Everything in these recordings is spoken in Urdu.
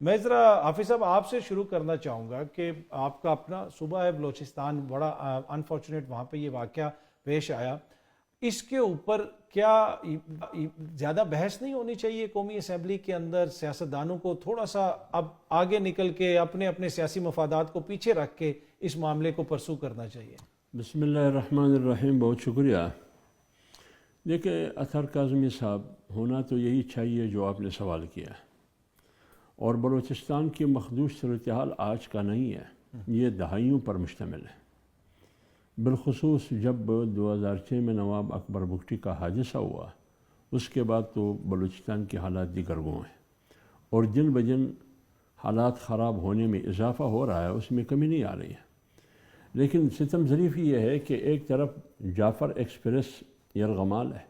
میں ذرا حافظ صاحب آپ سے شروع کرنا چاہوں گا کہ آپ کا اپنا صوبہ ہے بلوچستان، بڑا انفارچونیٹ وہاں پہ یہ واقعہ پیش آیا. اس کے اوپر کیا زیادہ بحث نہیں ہونی چاہیے قومی اسمبلی کے اندر؟ سیاستدانوں کو تھوڑا سا اب آگے نکل کے اپنے اپنے سیاسی مفادات کو پیچھے رکھ کے اس معاملے کو پرسو کرنا چاہیے. بسم اللہ الرحمن الرحیم. بہت شکریہ. دیکھیں اطہر کاظمی صاحب، ہونا تو یہی چاہیے جو آپ نے سوال کیا، اور بلوچستان کی مخدوش صورتحال آج کا نہیں ہے، یہ دہائیوں پر مشتمل ہے. بالخصوص جب 2006 میں نواب اکبر بگٹی کا حادثہ ہوا، اس کے بعد تو بلوچستان کے حالات دیگر گوں ہیں، اور دن بدن حالات خراب ہونے میں اضافہ ہو رہا ہے، اس میں کمی نہیں آ رہی ہے. لیکن ستم ظریف یہ ہے کہ ایک طرف جعفر ایکسپریس یرغمال ہے،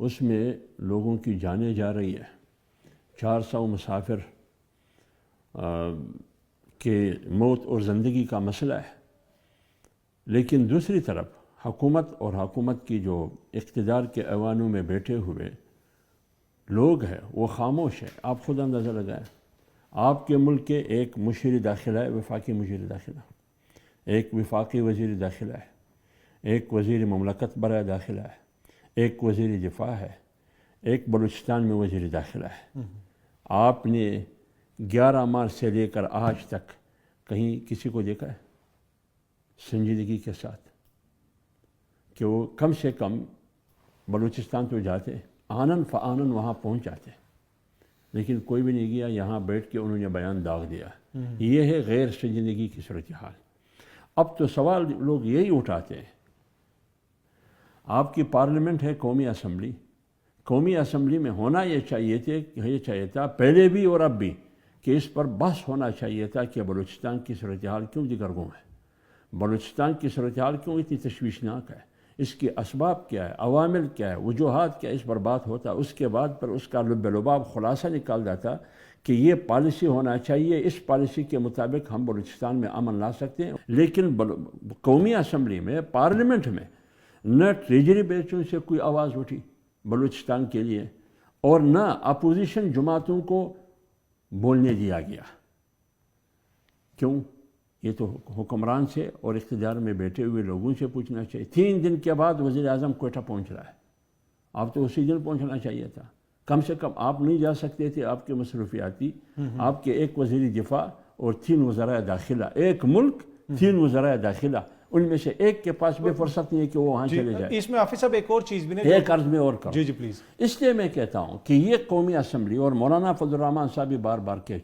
اس میں لوگوں کی جانیں جا رہی ہے، 400 مسافر کے موت اور زندگی کا مسئلہ ہے. لیکن دوسری طرف حکومت اور حکومت کی جو اقتدار کے ایوانوں میں بیٹھے ہوئے لوگ ہیں وہ خاموش ہے. آپ خود اندازہ لگائیں، آپ کے ملک کے ایک مشیر داخلہ ہے، وفاقی مشیر داخلہ، ایک وفاقی وزیر داخلہ ہے، ایک وزیر مملکت برائے داخلہ ہے، ایک وزیر دفاع ہے، ایک بلوچستان میں وزیر داخلہ ہے. آپ نے 11 مارچ سے لے کر آج تک کہیں کسی کو دیکھا ہے سنجیدگی کے ساتھ کہ وہ کم سے کم بلوچستان تو جاتے، آنن فآنن وہاں پہنچ جاتے، لیکن کوئی بھی نہیں گیا. یہاں بیٹھ کے انہوں نے بیان داغ دیا. یہ ہے غیر سنجیدگی کی صورتحال. اب تو سوال لوگ یہی اٹھاتے ہیں، آپ کی پارلیمنٹ ہے قومی اسمبلی، قومی اسمبلی میں ہونا یہ چاہیے تھا پہلے بھی اور اب بھی کہ اس پر بحث ہونا چاہیے تھا کہ بلوچستان کی صورتحال کیوں دیگر گوں ہے، بلوچستان کی صورتحال کیوں اتنی تشویشناک ہے، اس کے اسباب کیا ہے، عوامل کیا ہے، وجوہات کیا ہے. اس پر بات ہوتا، اس کے بعد پر اس کا لب لباب خلاصہ نکال جاتا کہ یہ پالیسی ہونا چاہیے، اس پالیسی کے مطابق ہم بلوچستان میں امن لا سکتے ہیں. لیکن قومی اسمبلی میں، پارلیمنٹ میں نہ ٹریجری بیچوں سے کوئی آواز اٹھی بلوچستان کے لیے، اور نہ اپوزیشن جماعتوں کو بولنے دیا گیا. کیوں؟ یہ تو حکمران سے اور اقتدار میں بیٹھے ہوئے لوگوں سے پوچھنا چاہیے. 3 دن کے بعد وزیر اعظم کوئٹہ پہنچ رہا ہے، آپ تو اسی دن پہنچنا چاہیے تھا. کم سے کم آپ نہیں جا سکتے تھے؟ آپ کے مصروفیاتی، آپ کے ایک وزیر دفاع اور 3 وزراء داخلہ، ایک ملک 3 وزراء داخلہ، ان میں سے ایک کے پاس بھی فرصت نہیں ہے کہ وہ وہاں چلے جائے. اس میں حافظ صاحب ایک اور چیز بھی نہیں، ایک عرض میں اور کروں. جی پلیز. اس لیے میں کہتا ہوں کہ یہ قومی اسمبلی، اور مولانا فضل الرحمان صاحب بھی بار بار کہہ